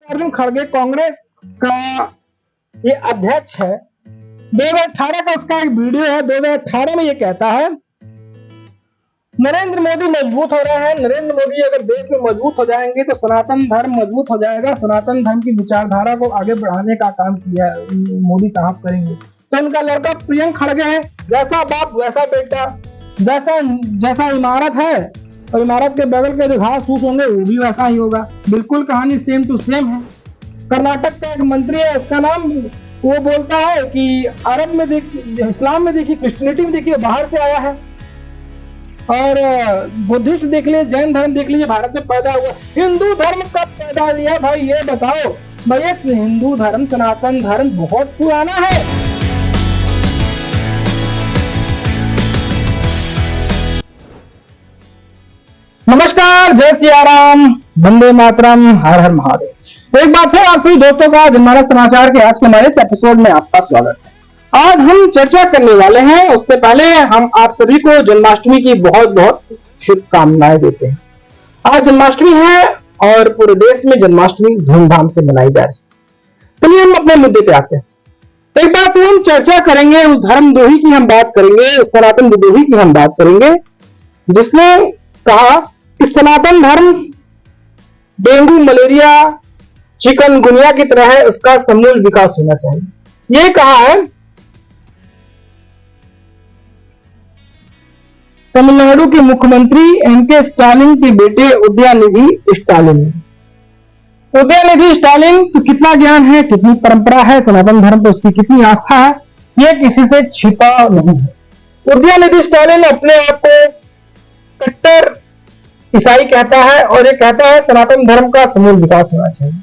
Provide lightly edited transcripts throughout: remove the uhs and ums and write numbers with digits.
अर्जुन खड़गे कांग्रेस का ये अध्यक्ष है। 2018 का उसका एक वीडियो है। 2018 में ये कहता है नरेंद्र मोदी मजबूत हो रहे हैं। नरेंद्र मोदी अगर देश में मजबूत हो जाएंगे तो सनातन धर्म मजबूत हो जाएगा। सनातन धर्म की विचारधारा को आगे बढ़ाने का काम किया मोदी साहब करेंगे। तो उनका लड़का प्रियंक खड़गे है, जैसा बाप वैसा बेटा, जैसा इमारत है और इमारत के बगल के जो घास फूस होंगे वो भी वैसा ही होगा। बिल्कुल कहानी सेम टू सेम है। कर्नाटक का एक मंत्री है, उसका नाम वो बोलता है कि अरब में इस्लाम में देखिए, क्रिश्चियनिटी में देखिए, बाहर से आया है। और बुद्धिस्ट देख लीजिए, जैन धर्म देख लीजिए, भारत में पैदा हुआ। हिंदू धर्म कब पैदा लिया भाई ये बताओ। भैया हिंदू धर्म सनातन धर्म बहुत पुराना है। नमस्कार, जय सिया राम, वंदे मातरम, हर हर महादेव। एक बार फिर आप सभी दोस्तों का जनमानस समाचार के आज के हमारे इस एपिसोड में आपका स्वागत है। आज हम चर्चा करने वाले हैं, उससे पहले हम आप सभी को जन्माष्टमी की बहुत बहुत शुभकामनाएं देते हैं। आज जन्माष्टमी है और पूरे देश में जन्माष्टमी धूमधाम से मनाई जा रही है। चलिए हम अपने मुद्दे पे आते हैं। एक बार फिर हम चर्चा करेंगे, उस धर्मद्रोही की हम बात करेंगे, उस सनातन विद्रोही की हम बात करेंगे जिसने कहा कि सनातन धर्म डेंगू, मलेरिया, चिकनगुनिया की तरह है, उसका समूल विकास होना चाहिए। ये कहा है तमिलनाडु के मुख्यमंत्री एम.के. स्टालिन के बेटे उदयनिधि स्टालिन। उदयनिधि स्टालिन तो कितना ज्ञान है, कितनी परंपरा है, सनातन धर्म पर उसकी कितनी आस्था है, यह किसी से छिपा नहीं है। उदयनिधि स्टालिन अपने आप को कट्टर ईसाई कहता है और ये कहता है सनातन धर्म का समूल विकास होना चाहिए।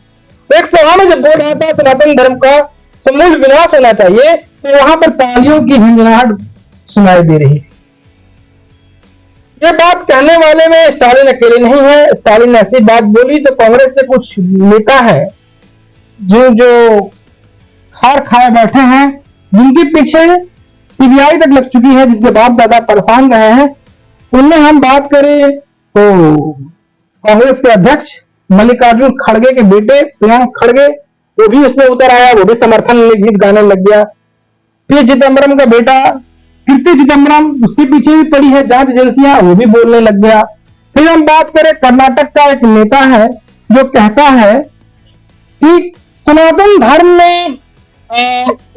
एक सभा में जब बोल रहा था सनातन धर्म का समूल विनाश होना चाहिए तो वहां पर तालियों की हिंजनाहट सुनाई दे रही थी। ये बात कहने वाले में स्टालिन अकेले नहीं है। स्टालिन ने ऐसी बात बोली तो कांग्रेस से कुछ नेता है जो हार खाए बैठे हैं, जिनके पीछे सीबीआई तक लग चुकी है, जिसके बाप दादा परेशान रहे हैं। उनमें हम बात करें तो कांग्रेस के अध्यक्ष मल्लिकार्जुन खड़गे के बेटे प्रियंक खड़गे, वो भी उसमें उतर आया, वो भी समर्थन में गीत गाने लग गया। पी चिदम्बरम का बेटा कीर्ति चिदम्बरम, उसके पीछे भी पड़ी है जांच एजेंसियां, वो भी बोलने लग गया। फिर हम बात करें कर्नाटक का एक नेता है जो कहता है कि सनातन धर्म में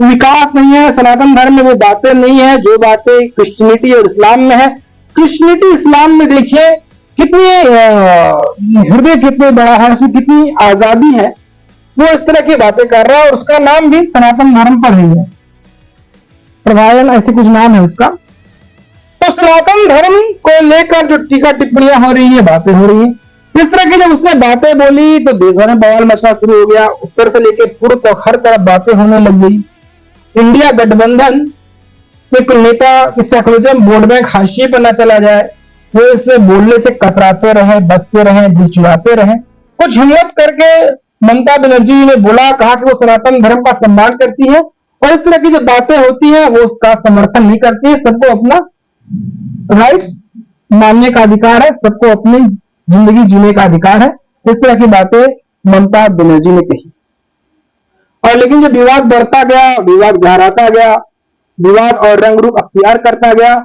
विकास नहीं है, सनातन धर्म में वो बातें नहीं है जो बातें क्रिश्चियनिटी और इस्लाम में है। क्रिश्चियनिटी इस्लाम में देखिए कितनी हृदय कितने बड़ा है, उसमें कितनी आजादी है, वो इस तरह की बातें कर रहा है और उसका नाम भी सनातन धर्म पर ही है, प्रभावन ऐसे कुछ नाम है उसका। तो सनातन धर्म को लेकर जो टीका टिप्पणियां हो रही है, बातें हो रही है, इस तरह की जब उसने बातें बोली तो देश भर में बवाल मचना शुरू हो गया। उत्तर से लेकर पूर्व तक हर तरफ बातें होने लग गई। इंडिया गठबंधन में कोई नेता की सेकुलरिज्म वोट बैंक हाशिए पर न चला जाए, वो इसमें बोलने से कतराते रहे, बसते रहे, दिल चुराते रहे। कुछ हिम्मत करके ममता बनर्जी ने बोला, कहा कि वो सनातन धर्म का सम्मान करती है और इस तरह की जो बातें होती हैं वो उसका समर्थन नहीं करती है। सबको अपना राइट्स मानने का अधिकार है, सबको अपनी जिंदगी जीने का अधिकार है। इस तरह की बातें ममता बनर्जी ने कही। और लेकिन जब विवाद बढ़ता गया, विवाद गहराता गया, विवाद और रंग रूप अख्तियार करता गया,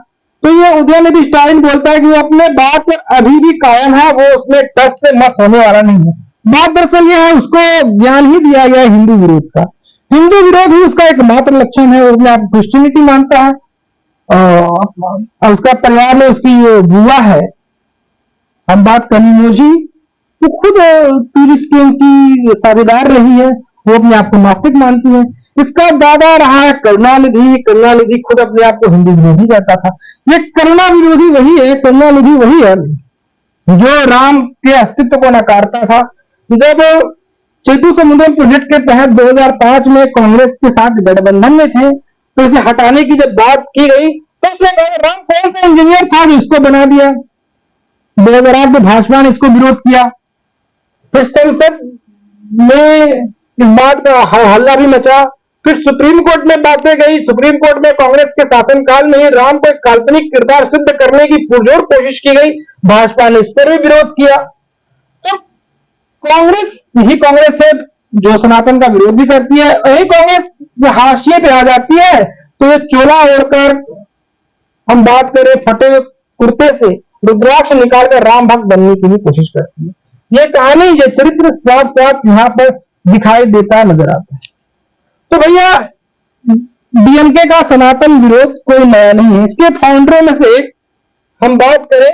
तो ये उदयनिधि स्टालिन बोलता है कि वो अपने बात पर अभी भी कायम है, वो उसमें टस से मस होने वाला नहीं है। बात दरअसल ये है, उसको ज्ञान ही दिया गया है हिंदू विरोध का। हिंदू विरोध ही उसका एकमात्र लक्षण है। वो अपने आप क्रिश्चियनिटी मानता है और उसका परिवार में उसकी बुआ है, हम बात कनिमोझी, वो खुद टूरिस्ट कैंप की साझेदार रही है, वो अपने आप को नास्तिक मानती है। इसका दादा रहा है करुणानिधि। करुणानिधि खुद अपने आप को हिंदू विरोधी कहता था। ये करुणा विरोधी वही है, करुणानिधि वही है जो राम के अस्तित्व को नकारता था। जब सेतु समुद्रम प्रोजेक्ट के तहत 2005 में कांग्रेस के साथ गठबंधन में थे तो इसे हटाने की जब बात की गई तो उसने कहा राम कौन सा इंजीनियर था जो इसको बना दिया। 2008 में भाजपा ने इसको विरोध किया, फिर संसद में इस बात का हल्ला भी मचा, फिर सुप्रीम कोर्ट में बातें गई। सुप्रीम कोर्ट में कांग्रेस के शासनकाल में ही राम को एक काल्पनिक किरदार सिद्ध करने की पुरजोर कोशिश की गई, भाजपा ने इस पर भी विरोध किया। तो कांग्रेस है जो सनातन का विरोध भी करती है। वही कांग्रेस जो हाशिए पे आ जाती है तो ये चोला ओढ़कर, हम बात करें फटे हुए कुर्ते से, रुद्राक्ष निकालकर राम भक्त बनने की भी कोशिश करती है। ये कहानी, ये चरित्र साफ साफ यहाँ पर दिखाई देता नजर आता है। तो भैया डीएमके का सनातन विरोध कोई नया नहीं है। इसके फाउंडरों में से एक हम बात करें,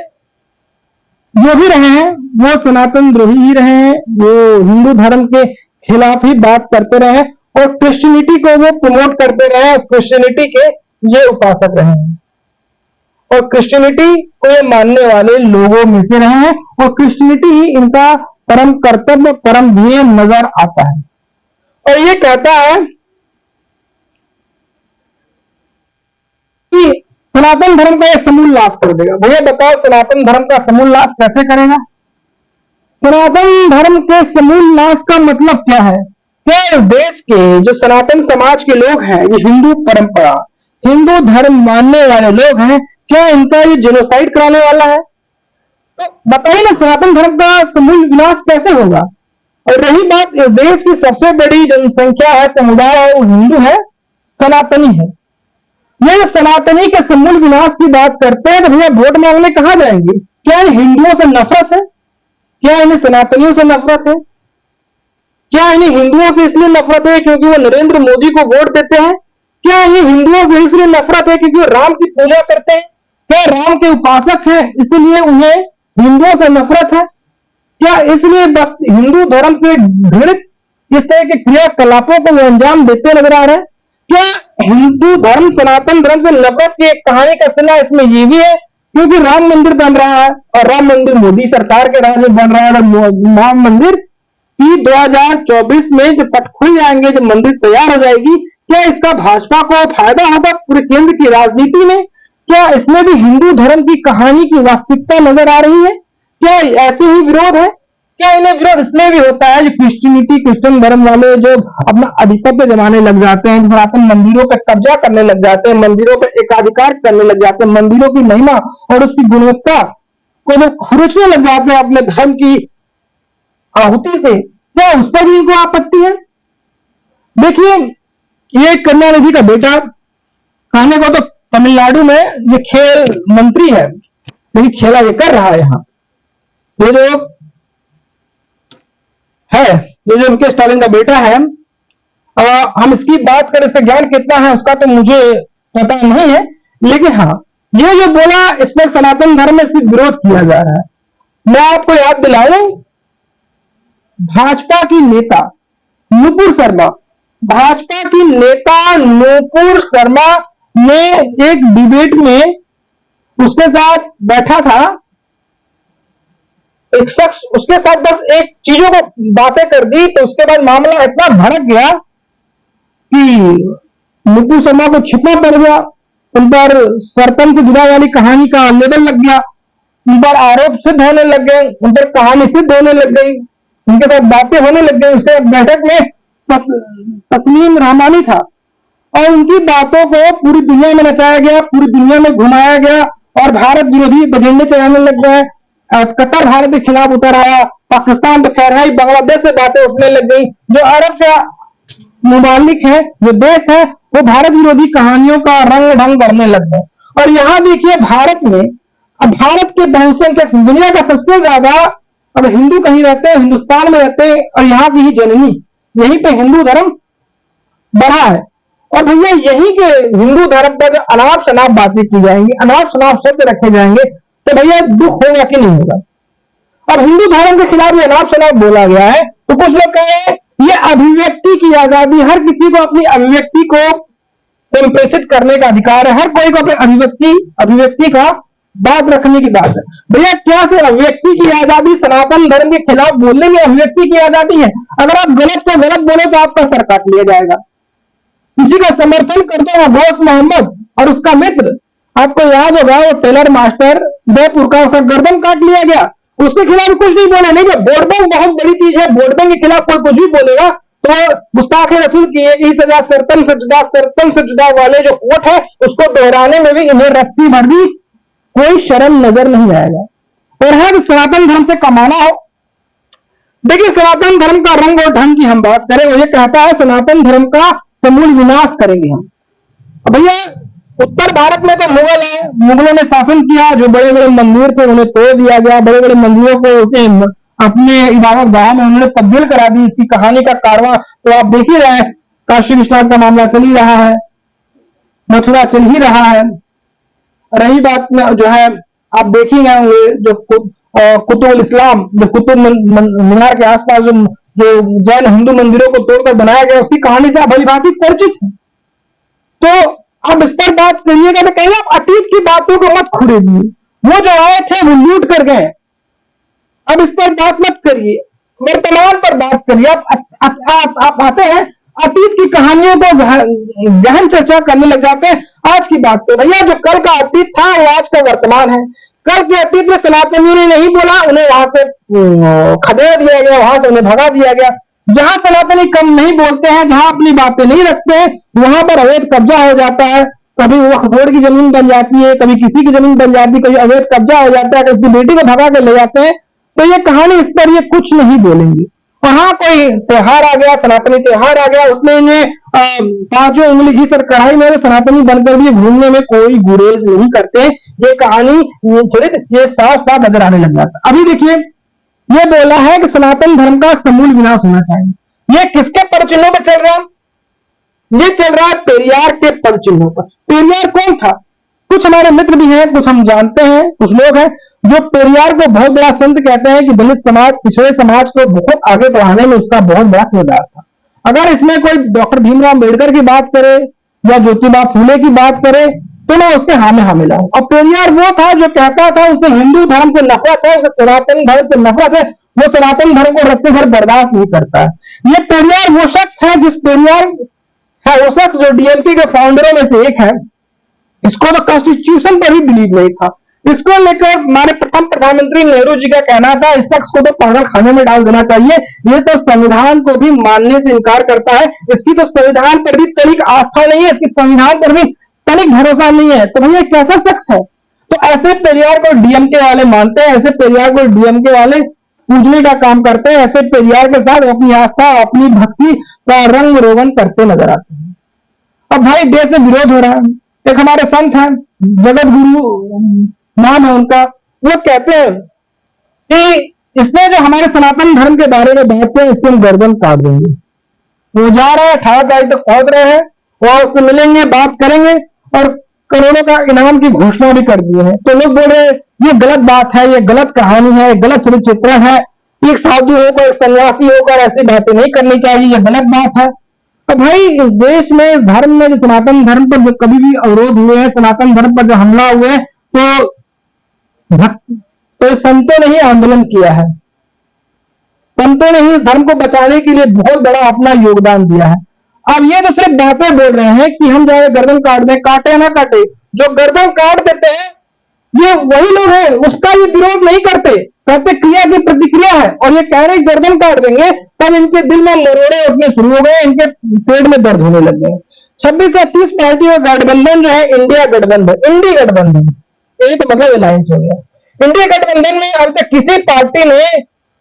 जो भी रहे हैं वो सनातन द्रोही ही रहे हैं, वो हिंदू धर्म के खिलाफ ही बात करते रहे और क्रिश्चियनिटी को वो प्रमोट करते रहे, क्रिश्चियनिटी के ये उपासक रहे हैं और क्रिश्चियनिटी को ये मानने वाले लोगों में से रहे हैं और क्रिश्चियनिटी ही इनका परम कर्तव्य, परम ध्येय नजर आता है। और ये कहता है कि सनातन धर्म का ये समूल नाश कर देगा। भैया बताओ, सनातन धर्म का समूल नाश कैसे करेगा? सनातन धर्म के समूल नाश का मतलब क्या है? क्या इस देश के जो सनातन समाज के लोग हैं, ये हिंदू परंपरा, हिंदू धर्म मानने वाले लोग हैं, क्या इनका ये जेनोसाइड कराने वाला है? तो बताइए ना, सनातन धर्म का समूल विनाश कैसे होगा? और रही बात, इस देश की सबसे बड़ी जनसंख्या है, समुदाय है, वो हिंदू है, सनातनी है। ये सनातनी के समूल विनाश की बात करते हैं तो भैया वोट मांगने कहां जाएंगे? क्या इन हिंदुओं से नफरत है? क्या इन्हें सनातनियों से नफरत है? क्या इन्हें हिंदुओं से इसलिए नफरत है क्योंकि वो नरेंद्र मोदी को वोट देते हैं? क्या इन्हें हिंदुओं से इसलिए नफरत है क्योंकि वो राम की पूजा करते हैं? क्या राम के उपासक हैं इसलिए उन्हें हिंदुओं से नफरत है? क्या इसलिए बस हिंदू धर्म से घृणित इस तरह के क्रियाकलापों को वो अंजाम देते नजर आ रहे हैं? क्या हिंदू धर्म सनातन धर्म से नफरत की एक कहानी का सिला इसमें ये भी है क्योंकि राम मंदिर बन रहा है और राम मंदिर मोदी सरकार के राज में बन रहा है और राम मंदिर की 2024 में जो पट खुल जाएंगे, जब मंदिर तैयार हो जाएगी, क्या इसका भाजपा को फायदा होगा पूरे केंद्र की राजनीति में? क्या इसमें भी हिंदू धर्म की कहानी की वास्तविकता नजर आ रही है? क्या ऐसे ही विरोध है? क्या इन्हें विरोध इसलिए भी होता है जो क्रिश्चियनिटी, क्रिश्चियन धर्म वाले जो अपना आधिपत्य जमाने लग जाते हैं, सनातन मंदिरों पर कब्जा करने लग जाते हैं, मंदिरों पर एकाधिकार करने लग जाते हैं, मंदिरों की महिमा और उसकी गुणवत्ता को जो खरोचने लग जाते हैं अपने धर्म की आहुति से, क्या उस पर भी इनको आपत्ति है? देखिए, ये करुणानिधि का बेटा, कहने को तो तमिलनाडु में ये खेल मंत्री है, लेकिन खेला ये कर रहा है यहाँ। ये जो है, ये जो एमके स्टालिन का बेटा है, हम इसकी बात करें, इसका ज्ञान कितना है उसका तो मुझे पता नहीं है, लेकिन हाँ, ये जो बोला इस पर सनातन धर्म में इसकी विरोध किया जा रहा है। मैं आपको याद दिलाऊं, भाजपा की नेता नुपुर शर्मा, भाजपा की नेता नुपुर शर्मा ने एक डिबेट में उसके साथ बैठा था एक शख्स, उसके साथ बस एक चीजों को बातें कर दी तो उसके बाद मामला इतना भड़क गया कि नुपुर शर्मा को छिपना पड़ गया। उन पर सरपंच से जुड़ा वाली कहानी का लेबल लग गया, उन पर आरोप सिद्ध होने लग गए, उन पर कहानी सिद्ध होने लग गई, उनके साथ बातें होने लग गई। उसके बाद बैठक में तस्लीम रहमानी था और उनकी बातों को पूरी दुनिया में नचाया गया, पूरी दुनिया में घुमाया गया और भारत विरोधी एजेंडे चलाने लग गए। कतर भारत के खिलाफ उतर आया, पाकिस्तान तो खैर है, बांग्लादेश से बातें उठने लग गई। जो अरब का मुमालिक है, जो देश है, वो भारत विरोधी कहानियों का रंग ढंग करने लग गए। और यहाँ देखिए भारत में, अब भारत के बहुसंख्यक, दुनिया का सबसे ज्यादा अब हिंदू कहीं रहते हैं, हिंदुस्तान में रहते हैं और यहाँ की ही जननी, यहीं पे हिंदू धर्म बढ़ा है। और भैया यहीं के हिंदू धर्म पर जब अनाप शनाप बातें की जाएंगी, अनाप शनाप शब्द रखे जाएंगे, तो भैया दुख होगा कि नहीं होगा? अब हिंदू धर्म के खिलाफ ये अनाप शनाप बोला गया है तो कुछ लोग कहें ये अभिव्यक्ति की आजादी, हर किसी को अपनी अभिव्यक्ति को संप्रेषित करने का अधिकार है, हर कोई को अपनी अभिव्यक्ति का बात रखने की बात है। भैया क्या से अभिव्यक्ति की आजादी सनातन धर्म के खिलाफ बोलने में अभिव्यक्ति की आजादी है? अगर आप गलत को गलत बोले तो आपका सर काट लिया जाएगा। किसी का समर्थन करते हुए गौस मोहम्मद और उसका मित्र, आपको याद होगा वो टेलर मास्टर उदयपुर का, उसका गर्दन काट लिया गया, उसके खिलाफ कुछ नहीं बोला। नहीं, वोट बैंक बहुत बड़ी चीज है, वोट बैंक के खिलाफ कोई कुछ भी बोलेगा तो गुस्ताख रसूल की यही सजा, सर्तन से जुदा वाले जो कोट है उसको दोहराने में भी इन्हें रत्ती भर भी कोई शर्म नजर नहीं आएगा। और है कि सनातन धर्म से कमाना हो, देखिए, सनातन धर्म का रंग और ढंग की हम बात करें, वो ये कहता है सनातन धर्म का समूल विनाश करेंगे हम। अब भैया, उत्तर भारत में तो मुगल है, मुगलों ने शासन किया, जो बड़े बड़े मंदिर थे उन्हें तोड़ दिया गया, बड़े बड़े मंदिरों को अपने इबादत गाह में उन्होंने तब्दील करा दी। इसकी कहानी का कारवां तो आप देख ही रहे हैं, काशी विश्वनाथ का मामला चल ही रहा है, मथुरा चल ही रहा है। रही बात में जो है, आप देखेंगे जो कुतुब इस्लाम, जो कुतुब मीनार के आसपास जो जैन हिंदू मंदिरों को तोड़कर बनाया गया, उसकी कहानी से आप भलीभांति परिचित हैं। तो आप इस पर बात करिएगा तो कहीं आप अतीत की बातों को मत खुड़ेदिए, वो जो आए थे वो लूट कर गए, अब इस पर बात मत करिए, वर्तमान पर बात करिए। आप आते हैं अतीत की कहानियों को गहन चर्चा करने लग जाते हैं आज की बात पे। भैया, जो कल का अतीत था वो आज का वर्तमान है। कल के अतीत में सनातनियों ने नहीं बोला, उन्हें वहां से खदेड़ दिया गया, वहां से उन्हें भगा दिया गया। जहां सनातनी कम नहीं बोलते हैं, जहां अपनी बातें नहीं रखते हैं, वहां पर अवैध कब्जा हो जाता है। कभी वक्फ बोर्ड की जमीन बन जाती है, कभी किसी की जमीन बन जाती है, कभी अवैध कब्जा हो जाता है, कभी उसकी बेटी को भगा कर ले जाते हैं। तो ये कहानी इस पर ये कुछ नहीं बोलेंगी। वहां कोई त्योहार आ गया, सनातनी त्योहार आ गया, उसमें इन्हें पांचों उंगली घी सर कढ़ाई में सनातनी बनकर भी घूमने में कोई गुरेज नहीं करते। ये कहानी, ये चरित्र, ये साफ साफ नजर आने लग जाता। अभी देखिए, ये बोला है कि सनातन धर्म का समूल विनाश होना चाहिए। ये किसके पदचिन्हों पर चल रहा है? ये चल रहा है पेरियार के पदचिन्हों पर। पेरियार कौन था? कुछ हमारे मित्र भी हैं, कुछ हम जानते हैं, कुछ लोग हैं जो पेरियार को बहुत बड़ा संत कहते हैं कि दलित समाज, पिछड़े समाज को बहुत आगे बढ़ाने में उसका बहुत बड़ा किरदार था। अगर इसमें कोई डॉक्टर भीमराव अम्बेडकर की बात करे या ज्योतिबा फूले की बात करे तो मैं उसके हाँ में हाँ मिलाऊं। और पेरियार वो था जो कहता था उसे हिंदू धर्म से नफरत है, उसे सनातन धर्म से नफरत है, वो सनातन धर्म को रखते भर बर्दाश्त नहीं करता है। ये पेरियार वो शख्स है, जिस पेरियार है वो शख्स जो डीएमके के फाउंडरों में से एक है। इसको तो कॉन्स्टिट्यूशन पर ही बिलीव नहीं था। इसको लेकर हमारे प्रथम प्रधानमंत्री नेहरू जी का कहना था, इस शख्स को तो पागल खाने में डाल देना चाहिए, ये तो संविधान को भी मानने से इनकार करता है, इसकी तो संविधान पर भी तनिक आस्था नहीं है, इसकी संविधान पर भी तनिक भरोसा नहीं है। तो भैया, कैसा शख्स है? तो ऐसे पेरियार को डीएमके वाले मानते हैं, ऐसे पेरियार को डीएमके वाले पूजने का काम करते हैं, ऐसे पेरियार के साथ अपनी आस्था, अपनी भक्ति का रंग रोगन करते नजर आते हैं। अब भाई, देश से विरोध हो रहा है। एक हमारे संत हैं, जगत गुरु नाम है उनका, वो कहते हैं कि इसने जो हमारे सनातन धर्म के बारे में बात है, इससे हम गर्दन काट देंगे। वो जा रहे हैं, 18 तारीख तक पहुंच रहे हैं, वहां उससे मिलेंगे, बात करेंगे और करोड़ों का इनाम की घोषणा भी कर दी है। तो लोग बोल रहे हैं ये गलत बात है, ये गलत कहानी है, गलत चरित्र चित्रण है, एक साधु होकर, एक सन्यासी होकर ऐसी बातें नहीं करनी चाहिए, ये गलत बात है। तो भाई, इस देश में, इस धर्म में, जो सनातन धर्म पर जो कभी भी अवरोध हुए हैं, सनातन धर्म पर जो हमला हुए हैं, तो संतों ने ही आंदोलन किया है। संतों ने ही इस धर्म को बचाने के लिए बहुत बड़ा अपना योगदान दिया है। अब ये तो सिर्फ बातें बोल रहे हैं कि हम जाए गर्दन काट दें, काटे ना काटे, जो गर्दन काट देते हैं ये वही लोग हैं, उसका ये विरोध नहीं करते, कहते क्रिया की प्रतिक्रिया है। और ये कह रहे गर्दन काट देंगे, तब इनके दिल में मरोड़े उठने शुरू हो गए, इनके पेट में दर्द होने लग गए। 26 से 30 पार्टी का गठबंधन जो है इंडिया गठबंधन, इंडी गठबंधन, एक मतलब अलायंस हो गया। इंडिया गठबंधन में अब तक किसी पार्टी ने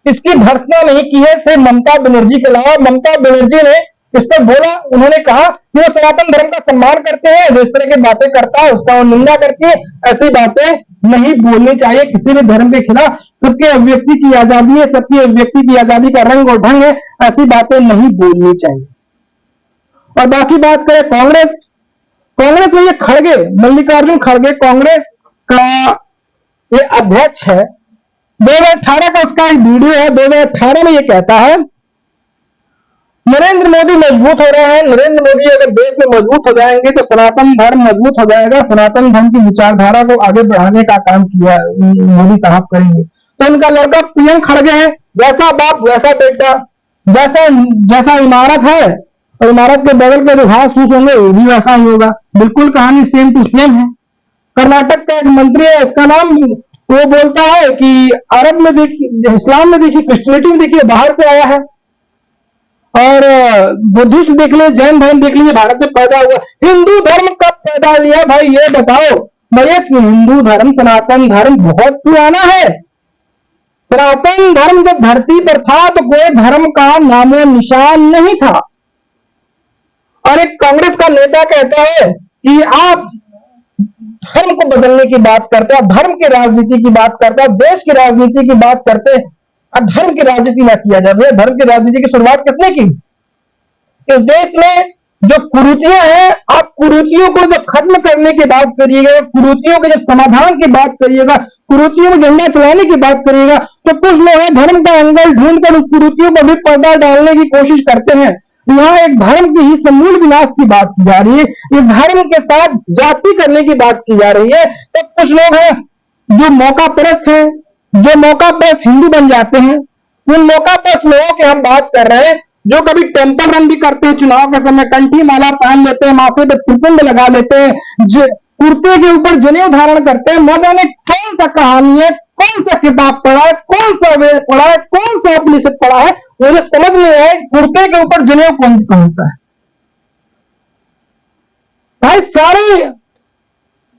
इसकी भर्त्सना नहीं की है, सिर्फ ममता बनर्जी के अलावा। ममता बनर्जी ने इस पर बोला, उन्होंने कहा कि वो सनातन धर्म का सम्मान करते हैं, जो इस तरह की बातें करता है उसका वो निंदा करती है। ऐसी बातें नहीं बोलनी चाहिए किसी भी धर्म के खिलाफ। सबके अभिव्यक्ति की आजादी है, सबकी अभिव्यक्ति की आजादी का रंग और ढंग है, ऐसी बातें नहीं बोलनी चाहिए। और बाकी बात करें कांग्रेस, कांग्रेस में ये खड़गे, मल्लिकार्जुन खड़गे कांग्रेस का ये अध्यक्ष है। 2018 का उसका एक वीडियो है। 2018 में ये कहता है नरेंद्र मोदी मजबूत हो रहे हैं, नरेंद्र मोदी अगर देश में मजबूत हो जाएंगे तो सनातन धर्म मजबूत हो जाएगा, सनातन धर्म की विचारधारा को आगे बढ़ाने का काम किया मोदी साहब करेंगे। तो उनका लड़का पीएम खड़गे है, जैसा बाप वैसा बेटा, जैसा इमारत है और इमारत के बगल पे जो घास फूस होंगे वो भी वैसा ही होगा। बिल्कुल कहानी सेम टू सेम है। कर्नाटक का एक मंत्री है, इसका नाम, वो बोलता है कि अरब में देखिए, इस्लाम में देखिए, क्रिश्चियनिटी में देखिए, बाहर से आया है, और बुद्धिस्ट देख लीजिए, जैन धर्म देख लीजिए, भारत में पैदा हुआ। हिंदू धर्म कब पैदा लिया भाई, ये बताओ। भाई हिंदू धर्म, सनातन धर्म बहुत पुराना है। सनातन धर्म जब धरती पर था तो कोई धर्म का नामो निशान नहीं था। और एक कांग्रेस का नेता कहता है कि आप धर्म को बदलने की बात करते हैं, धर्म की राजनीति की बात करते हैं, देश की राजनीति की बात करते हैं, और धर्म की राजनीति ना किया जाए। धर्म की राजनीति की शुरुआत किसने की? इस देश में जो कुरीतियां हैं, आप कुरीतियों को जब खत्म करने की बात करिएगा, कुरीतियों के जब समाधान की बात करिएगा, कुरीतियों में झंडा चलाने की बात करिएगा, तो कुछ लोग धर्म का एंगल ढूंढकर उस कुरीतियों पर भी पर्दा डालने की कोशिश करते हैं। यहाँ एक धर्म की ही समूल विनाश की बात की जा रही है, इस धर्म के साथ जाति करने की बात की जा रही है। तो कुछ लोग हैं जो मौका परस्त हैं, जो मौका परस्त हिंदू बन जाते हैं। उन मौका परस्त लोगों की हम बात कर रहे हैं जो कभी टेम्पल रन भी करते हैं, चुनाव के समय कंठी माला पहन लेते हैं, माथे पे त्रिपुंड लगा लेते हैं, कुर्ते के ऊपर जनेऊ धारण करते हैं। न जाने कौन सा कहानी है, कौन सा किताब पढ़ा है, कौन सा वेद पढ़ा है, कौन सा उपनिषद पढ़ा है, मुझे समझ नहीं आया कुर्ते के ऊपर जनेऊ कौन पहनता है। भाई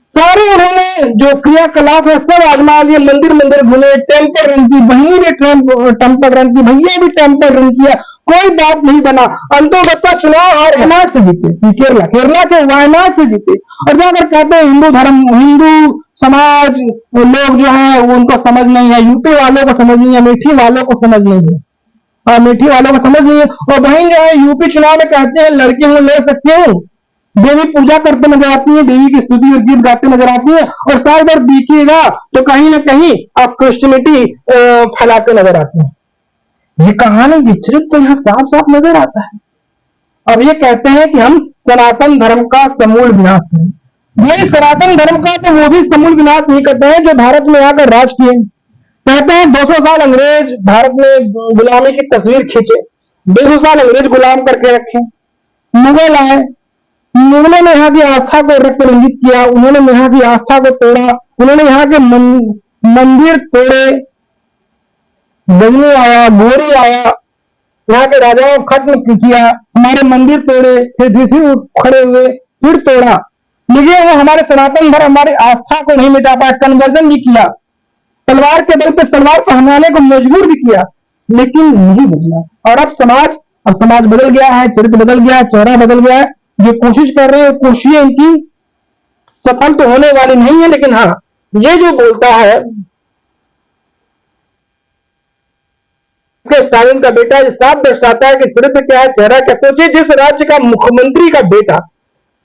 सारे उन्होंने जो क्रियाकलाप है सब आजमा लिए, मंदिर मंदिर घूमे, टेम्पल रन की, बहनी भी टेम्पल रन की, भैया भी टेम्पल रन किया, कोई बात नहीं बना। अंतोगत्ता चुनाव वायनाड से जीते, केरला के वायनाड से जीते। और जाकर कहते हैं हिंदू धर्म, हिंदू समाज लोग जो है उनको समझ नहीं है, यूपी वालों को समझ नहीं है, अमेठी वालों को समझ नहीं है, अमेठी वालों को समझ नहीं है। और वहीं जो है यूपी चुनाव में कहते हैं लड़की हूं, ले सकती हूँ, देवी पूजा करते नजर आती है, देवी की स्तुति और गीत गाते नजर आती है, और साल भर देखिएगा तो कहीं ना कहीं आप क्रिश्चियनिटी फैलाते नजर आते हैं। ये कहानी विचरित तो यहाँ साफ साफ नजर आता है। अब ये कहते हैं कि हम सनातन धर्म का समूल विनाश करें। ये सनातन धर्म का तो वो भी समूल विनाश नहीं करते हैं जो भारत में आकर राज किए। कहते हैं 200 साल अंग्रेज भारत में गुलामी की तस्वीर खींचे, 200 साल अंग्रेज गुलाम करके रखे। मुगल आए, मुगलों ने यहाँ की आस्था को रक्त रंजित किया, उन्होंने यहाँ की आस्था को तोड़ा, उन्होंने यहाँ के मंदिर तोड़े, गजनी आया, गोरी आया, यहाँ के राजाओं को खत्म किया, हमारे मंदिर तोड़े, फिर खड़े हुए, फिर तोड़ा। लेकिन वो हमारे सनातन धर्म, हमारी आस्था को नहीं मिटा पाया, कन्वर्जन भी किया, तलवार के बल पे तलवार पहनाने को मजबूर भी किया, लेकिन नहीं बदला। और अब समाज बदल गया है, चरित्र बदल गया है, चेहरा बदल गया है। जो कोशिश कर रहे हैं, कोशिशें इनकी सफल तो होने वाली नहीं है। लेकिन हाँ, ये जो बोलता है स्टालिन का बेटा, ये साफ दर्शाता है कि चरित्र क्या है, चेहरा क्या। सोचिए जिस राज्य का मुख्यमंत्री का बेटा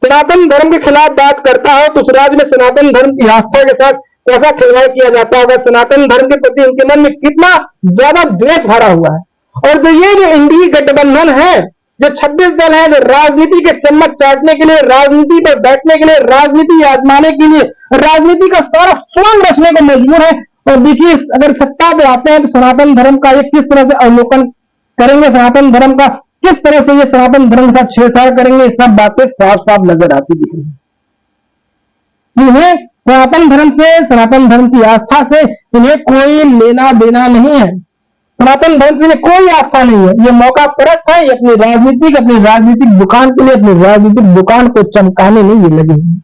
सनातन धर्म के खिलाफ बात करता है तो उस राज्य में सनातन धर्म की आस्था के साथ कैसा खिलवाड़ किया जाता होगा, सनातन धर्म के प्रति उनके मन में कितना ज्यादा द्वेष भरा हुआ है। और जो इंडी गठबंधन है, जो 26 दल है, जो राजनीति के चम्मच चाटने के लिए, राजनीति पर बैठने के लिए, राजनीति आजमाने के लिए, राजनीति का सारा स्वयं रचने को मजबूर है। और देखिए अगर सत्ता पे आते हैं तो सनातन धर्म का ये किस तरह से अवलोकन करेंगे, सनातन धर्म का किस तरह से ये सनातन धर्म के साथ छेड़छाड़ करेंगे, सब बातें साफ साफ नजर आती दिख रही है। इन्हें सनातन धर्म से, सनातन धर्म की आस्था से इन्हें कोई लेना देना नहीं है। सनातन धर्म से कोई आस्था नहीं है। ये मौका परस्त है, ये अपनी राजनीतिक दुकान के लिए, अपनी राजनीतिक दुकान को चमकाने में ये लगे हैं।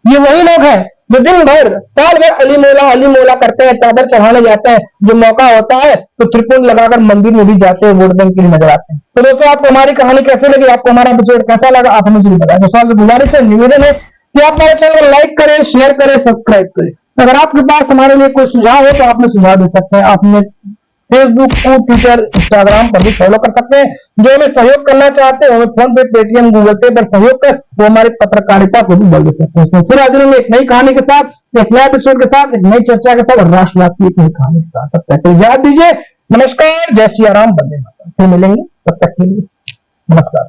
ये वही लोग हैं जो दिन भर साल भर अली मौला करते हैं, चादर चढ़ाने जाते हैं, जो मौका होता है तो त्रिपुंड लगाकर मंदिर में भी जाते हैं, वोट बैंक के लिए नजर आते हैं। तो दोस्तों, आपको हमारी कहानी कैसे लगी, आपको हमारा एपिसोड कैसा लगा, आप हमें जरूर बताएं। दोस्तों, आपसे गुजारिश है, निवेदन है कि आप हमारे चैनल को लाइक करें, शेयर करें, सब्सक्राइब करें। अगर आपके पास हमारे लिए कोई सुझाव हो तो आप हमें सुझाव दे सकते हैं। आपने फेसबुक को, ट्विटर, इंस्टाग्राम पर भी फॉलो कर सकते हैं। जो हमें सहयोग करना चाहते हैं हमें फोन पे, पेटीएम, गूगल पे पर सहयोग कर वो हमारी पत्रकारिता को भी बढ़ सकते हैं। फिर हाजिर होंगे एक नई कहानी के साथ, एक नए एपिसोड के साथ, एक नई चर्चा के साथ और राष्ट्रव्यापी एक नई कहानी के साथ। तब तक याद दीजिए, नमस्कार, जय श्री राम, वंदे मातरम। फिर मिलेंगे, तब तक के लिए नमस्कार।